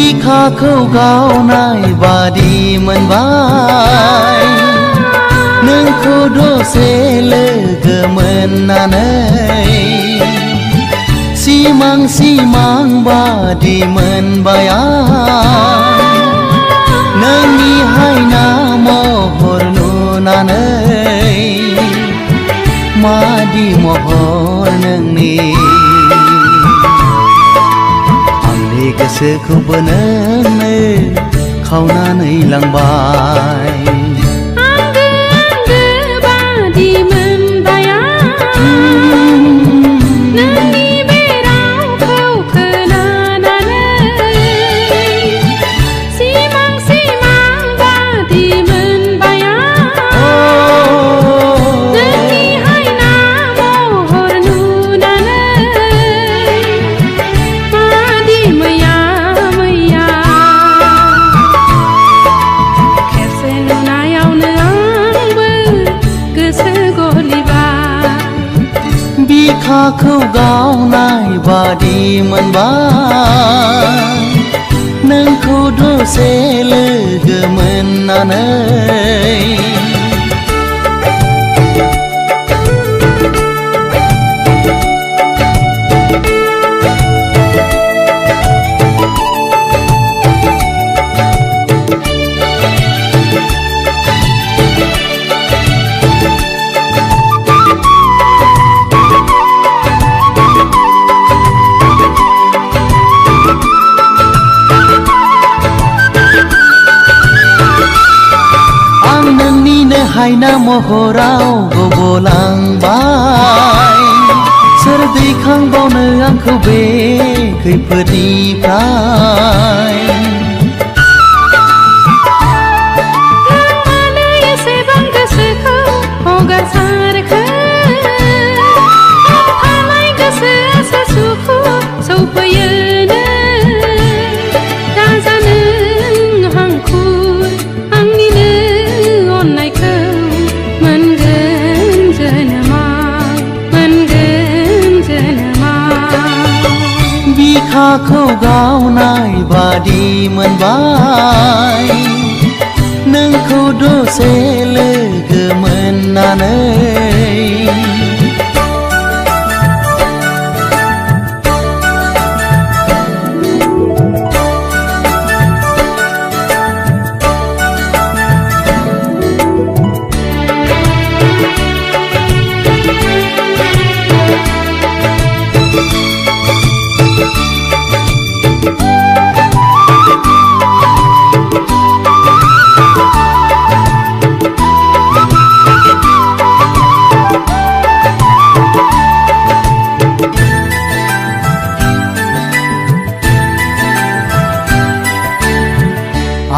बिखाखौ गावनाय बादि मोनबाय नोंखौ दसे लोगो मोननानै सिमां सिमां बादि मोनबाय आं नोंनि हायना महर नुनानै मादि महर नोंनि आंनि गोसोखौबो नोंनो खावनानै लांबाय बिखाखौ गावनाय बादि मोनबाय नोंखौ दसे लोगो मोननानै हायना महराव गबलांबाय सोर दैखांबावनो आंखौ बे खैफोदनिफ्राय मानो एसेबां गोसोखौ हगारसारखो थानाय गोसोआसो सुखु सौफैयोनो दाजानो हांखुर आंनिनो अननायखौ बिखाखौ गावनाय बादि मोनबाय नोंखौ दसे लोगो मोननानै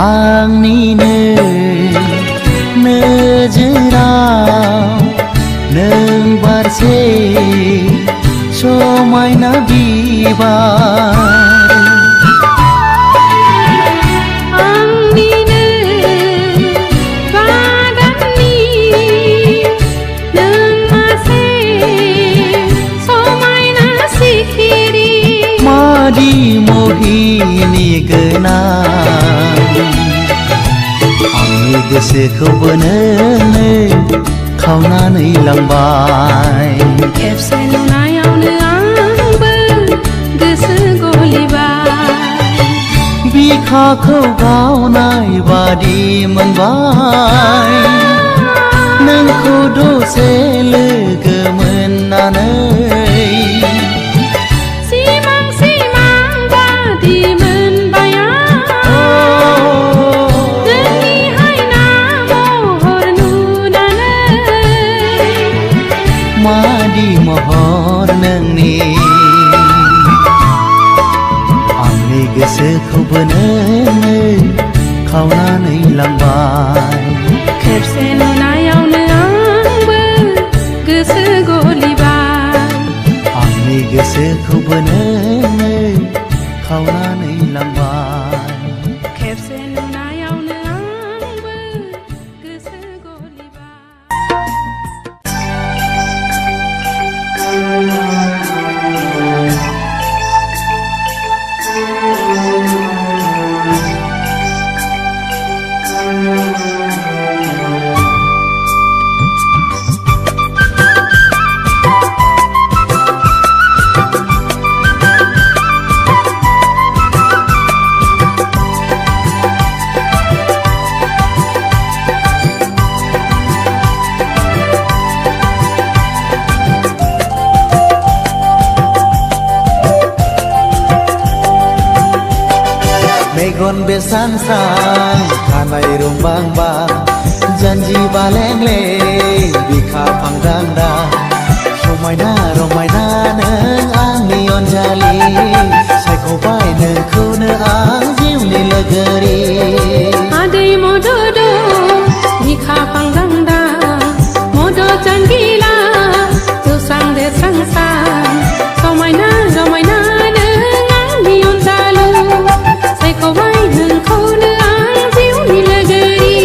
आंनिनो नोजोराव नों बारसे समायना बिबार आंनिनो बादांनि नों मासे समायना सिखिरि मादि मोहिनी गोनां आंनि गोसोखौबो नोंनो खावनानै लांबाय खेबसे नुनायावनो आंबो गोसो गलिबाय बिखाखौ गावनाय बादि मोनबाय नोंखौ दसे लोगो मोननानै मादि महर नोंनि आंनि गोसोखौबो नोंनो खावनानै लांबाय खेबसे नुनायावनो आंबो गोसो गलिबाय आंनि गोसोखौबो नोंनो खावनानै लांबाय खेबसे नुनायावनो आंबो गोसो गलिबाय besan-san Kanai rumbang-bang Janji baleng-leng Bika pangdang-dang Romaina neng angni onjali Saikobai nengkuna ang jiwni legeri Adai mododo Bika pangdang-dang Modo janggila Tusang de sang-sang Romaina neng angni onjalu Saikobai nengkuna ang jiwni legeri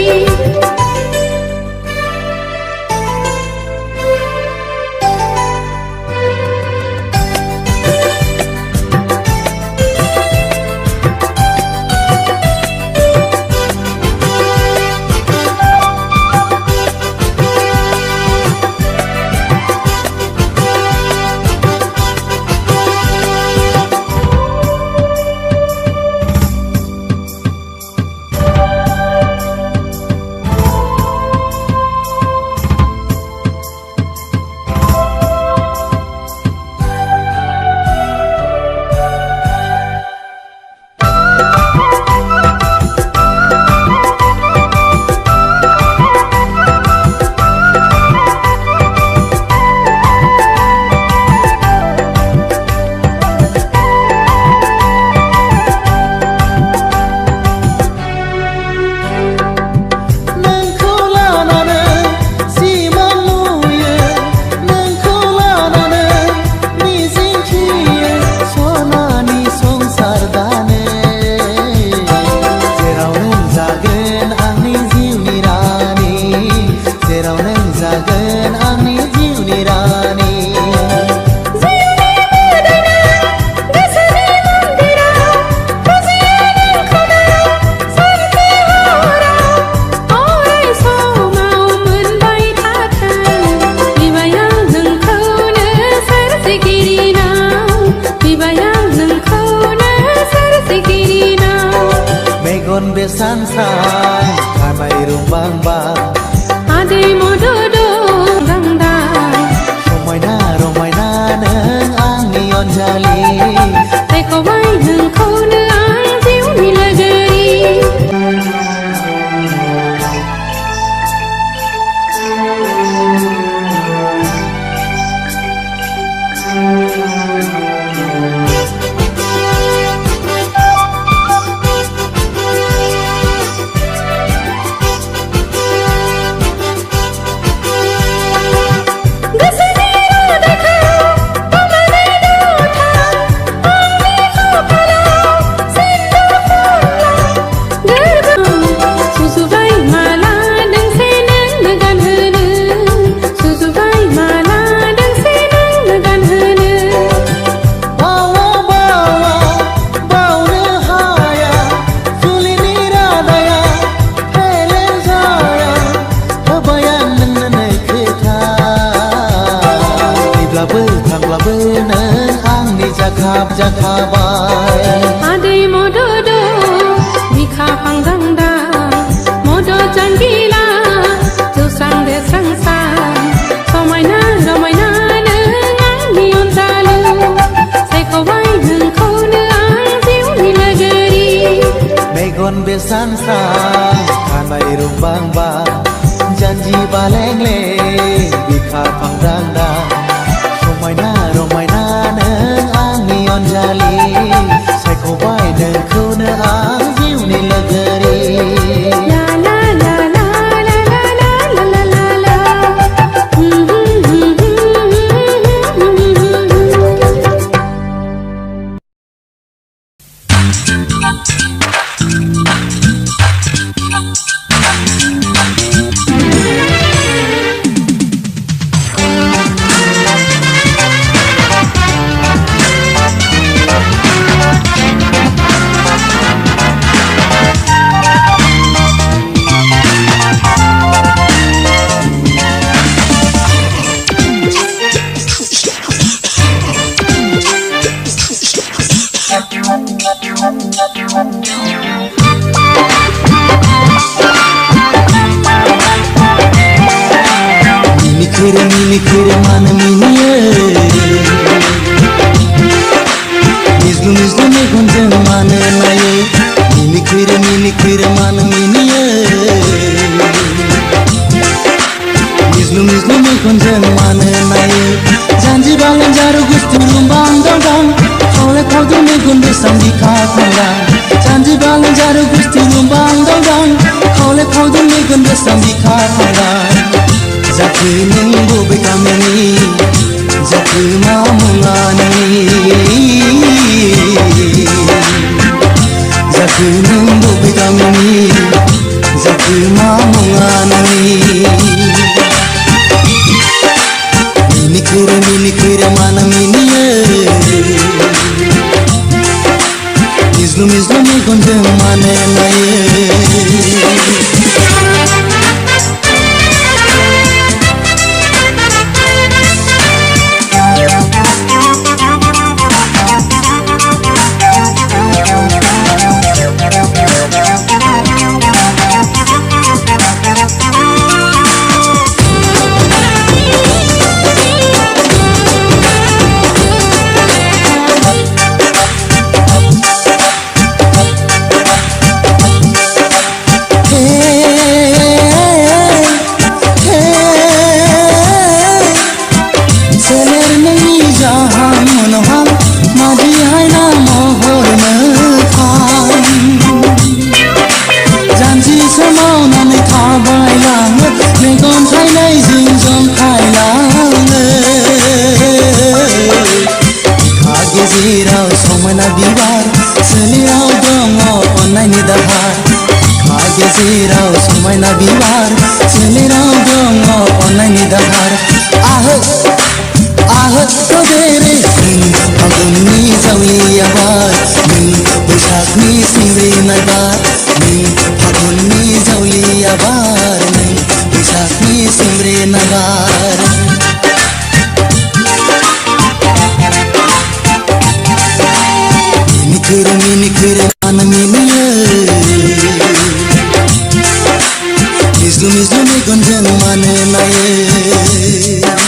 Besan-san Kanai rumbang-bang Adai mododo dang-dang Romaina neng angni onjali Saikobai nengkuna ang jiwni legeri Jakabai Adai mododo Bika pangdang-dang Modo janggila Tusang de sang-sang Romaina neng angni onjalu Saikobai nengkuna ang jiwni legeri Megon besan-san Kanai rumbang-bang Janji baleng-leng Bika pangdang-dang Romaina neng angni onjali Saikobai nengkuna ang jiwni legeri La la la la la la la la la la Mimikir mana mimiye Mizlu megon jeng mana naye Mimikir मेगन बेसां बिखा फांगा जानजि बालें जारु गुस्थि रुंबां दावदां खावले खावदों मेगन बेसां बिखा फांगा जाखो नों बबे गामिनि जाखो मा मुङा नोंनि जाखो नों बबे गामिनि जाखो मा मुङा नोंनि मिनिखोरे माना मिनियो मिज्लु मिज्लु मेगनजों मानो नायो गेजेराव समायना बिबार सोलेराव दङ अननायनि दाहार बिखा गेजेराव समायना बिबार सोलेराव दङ अननायनि दाहार आहत कबेरे नों फागुननि जावलिया बार नों बैसागनि सिंग्रि नायबार नों फागुननि जावलिया बार नों बैसागनि सिंग्रि नायबार मिनिखोरे मानो मिनियो मिज्लु मिज्लु मेगनजों मानो नायो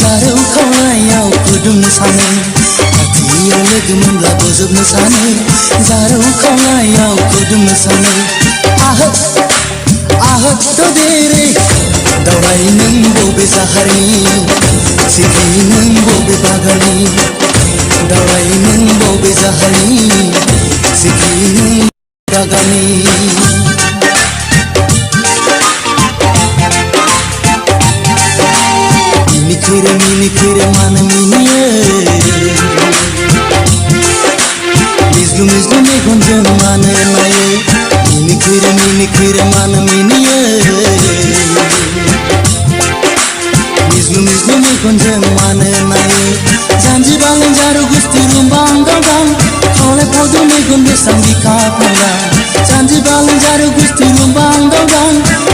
जारौ खावलायाव फुदुंनो सानो खाथियाव लोगो मोनब्ला बोजबनो सानो जारौ खावलायाव फुदुंनो सानो आहत कबेरे दावराय नों बबे जाहारनि सिखि नों बबे बागाननि दावराय नों बबे जाहारनि सिखि नों बागाननि मिनिखोरे मानो मिनियो मिज्लु मिज्लु मेगनजों मानो नायो मिनिखोरे मानो मिनियो मिज्लु मिज्लु मेगनजों मानो नायो जानजि बालें जारु गुस्थि रुंबां दावदां खावलाय खावदों मेगन बेसां बिखा फांगा जानजि बालें जारु गुस्थि रुंबां दावदां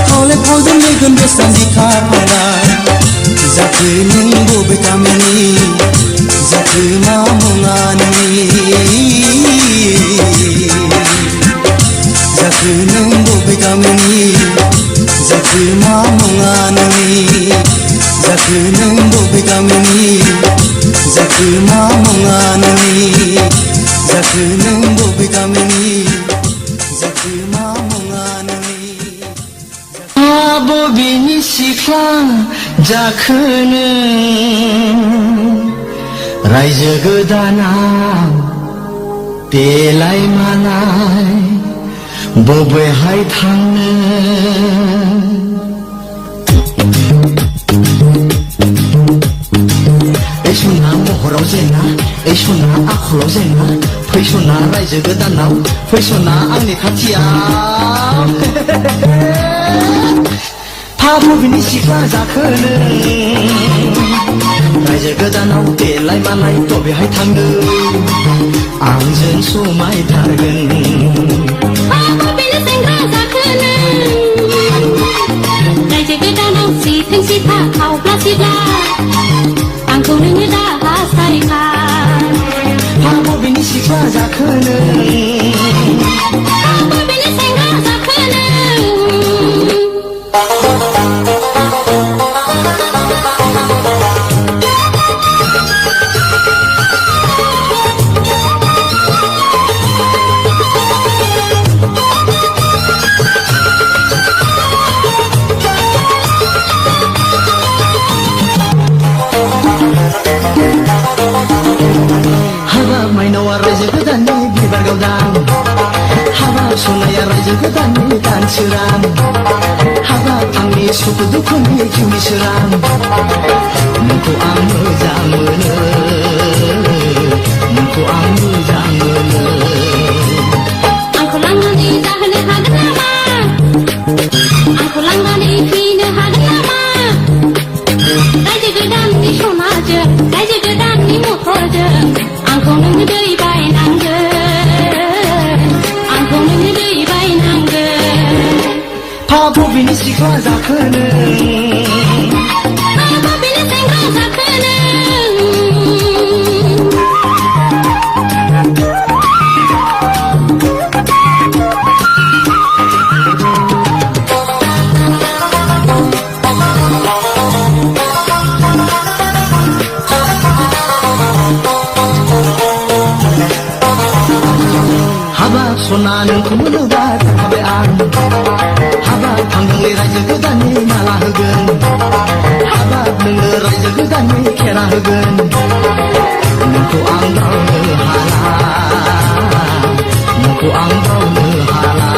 खावलाय खावदों मेगन बेसां बिखा फांगा जाखो नों बबे गामिनि जाखो मा मुङा नोंनि जाखो नों बबे गामिनि जाखो मा मुङा नोंनि जाखो नों बबे गामिनि जाखो मा मुङा नोंनि जाखो नों बबे गामिनि जाखो मा मुङा नोंनि बबेनि सिख्ला जाखो नों रायजो गोदानाव देलाय मालाय बबेहाय थांनो बे समाव महराव जेना ओइ सना आखलाव जेना फैसना रायजो गोदानाव फैसना आंनि खाथियाव फाबुबिनि सिख्ला जाखोनो रायजो गोदानाव देलाय मालाय थ' बेहाय थांदो आंजों समायथारगोन फाबुबिनि सेंग्रा जाखोनो रायजो गोदानाव सिथों सिथा खावब्ला सिब्ला आंखौ नोङो दा हास्थायखा फाबुबिनि सिख्ला जाखोनो फाबुबिनि सेंग्रा जाखोनो माइनावा रायजो गोदाननि बिबार गावदां हाबा सनाया रायजो गोदाननि दान सोरां हाबा आंनि सुखु दुखुनि जिउनि सोरां नोंखौ आं मोजां मोनो नोंखौ आं मोजां मोनो आंखौ लांनानै जाहोनो हागोन नामा आंखौ लांनानै फैनो हागोन नामा रायजो गोदाननि सनाजों रायजो गोदाननि मथरजों आंखौ नोङो दै बायनांगोन आंखौ नोङो दै बायनांगोन फाबुबिनि सिख्ला जाखोनो फाबुबिनि सेंग्रा जाखोनो हाबा सना नोंखौ मोनोबा थांखाबाय आं हाबा थांदोंलै रायजो गोदाननि माला होगोन हाबा नोंनो रायजो गोदाननि खेरा होगोन नोंखौ आं रावनो हाला नोंखौ आं रावनो हाला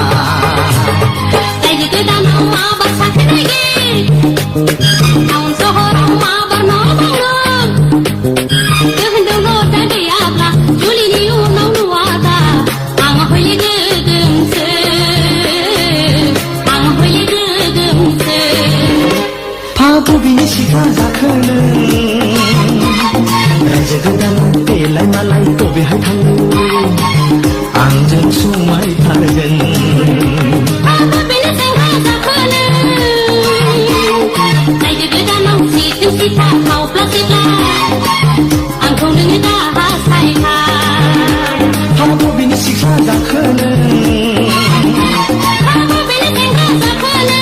रायजो गोदानाव माबार साख्रि नागिर टाउन सहराव माबार न' दङ दोहोन दौलता गैयाब्ला जुलिनि उनाव नुवादा आं हले गोगोमसो आं हले गोगोमसो फाबुबिनि सिख्ला जाखोनो रायजो गोदानाव देलाय मालाय थ' बेहाय थांदो आंजों समायथारगोन फाबुबिनि सेंग्रा जाखोनो रायजो गोदानाव सिथों सिथा खावब्ला सिब्ला आंखौ नोङो दा हास्थायखा फाबुबिनि सिख्ला जाखोनो फाबुबिनि सेंग्रा जाखोनो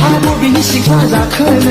फाबुबिनि सिख्ला जाखोनो